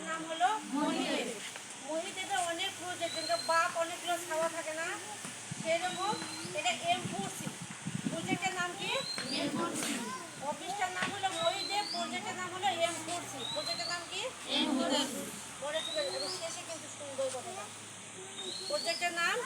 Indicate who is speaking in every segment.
Speaker 1: নাম হলো মহিদেব। মহিদেবের অনেক প্রজেক্ট, যেটা বাপ অনেকগুলো ছাওয়া থাকে না, সেরকম এটা M4C প্রজেক্টের নাম কি? M4C। অফিসটার নাম হলো মহিদেব, প্রজেক্টের নাম হলো M4C। প্রজেক্টের নাম কি? M4C। পরে চলে যাবে শেষে কিন্তু সুন্দর কথাটা। প্রজেক্টের নাম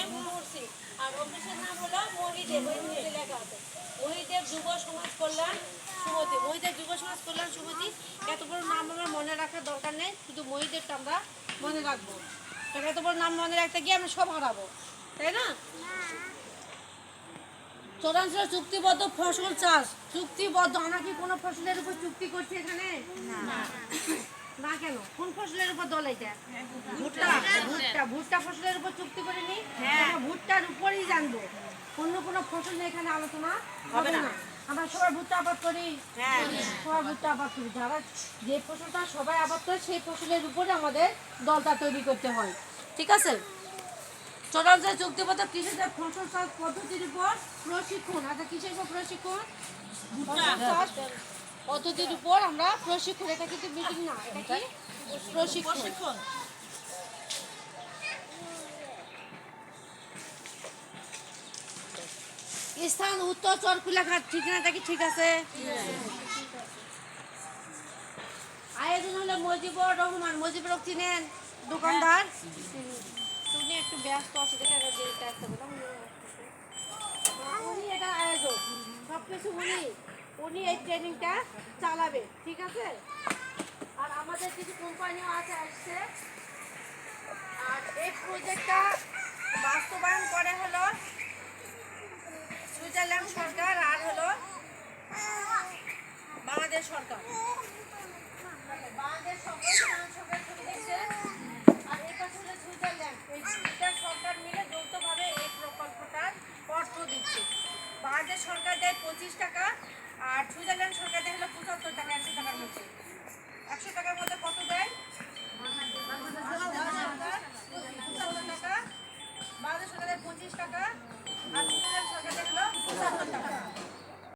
Speaker 1: M4C আর অফিসের নাম হলো মহিদেব। ওই নিচে লেখা আছে মহিদেব যুব সমাজ কল্যাণ সমিতি। মহিদেব যুব সমাজ কল্যাণ সমিতি। এত বড় নাম আমার মনে রাখার দরকার নেই, শুধু মহিদেবটা আমরা মনে রাখবো। এত বড় নাম মনে রাখতে গিয়ে আমরা সব হারাবো, তাই না? চূড়ান্ত চুক্তিবদ্ধ ফসল চাষ। চুক্তিবদ্ধ, আমরা কি কোনো ফসলের উপর চুক্তি করছি এখানে? না কেন? কোন ফসলের উপর দল এটা? ভুট্টা। ভুট্টা ভুট্টা ফসলের উপর চুক্তি করিনি? ভুট্টার উপরই জানবো, অন্য কোনো ফসল নিয়ে এখানে আলোচনা হবে না। আমরা সবাই ভুট্টা আবাদ করি, সবাই ভুট্টা আবাদ করি। যারা যে ফসলটা সবাই আবাদ করে সেই ফসলের উপরে আমাদের দলটা তৈরি করতে হয়, ঠিক আছে? চূড়ান্ত চুক্তিবদ্ধ কৃষিদের ফসল চাষ পদ্ধতির উপর প্রশিক্ষণ। আচ্ছা, কিসের উপর প্রশিক্ষণ? পদ্ধতির উপর আমরা প্রশিক্ষণ। এটা কিন্তু মিটিং না, এটা কি? প্রশিক্ষণ। স্থান উত্তর চরকুলাঘাট, ঠিক না? এটা কি ঠিক আছে? আয়োজন হলো মুজিবুর রহমান। মুজিবুর চিনেন? দোকানদার। উনি একটু ব্যস্ত আছে, উনি এটা আয়োজক, সবকিছু উনি এই ট্রেনিংটা চালাবে, ঠিক আছে? আর আমাদের কিছু কোম্পানিও আসছে। আর এই প্রজেক্টটা বাস্তবায়ন করে হলো সুইজারল্যান্ড সরকার আর হলো বাংলাদেশ সরকার। বাংলাদেশ সরকার ছবি দিচ্ছে, আর এই পাশে হলো সুইজারল্যান্ড। এই দুইটা সরকার মিলে যৌথভাবে এই প্রকল্পটার অর্থ দিচ্ছে। বাংলাদেশ সরকার দেয় 25 টাকা, আর সুইজারল্যান্ড সরকার দেয় হলো 75 টাকা। 100 টাকার মধ্যে, 100 টাকার মধ্যে কত দেয়?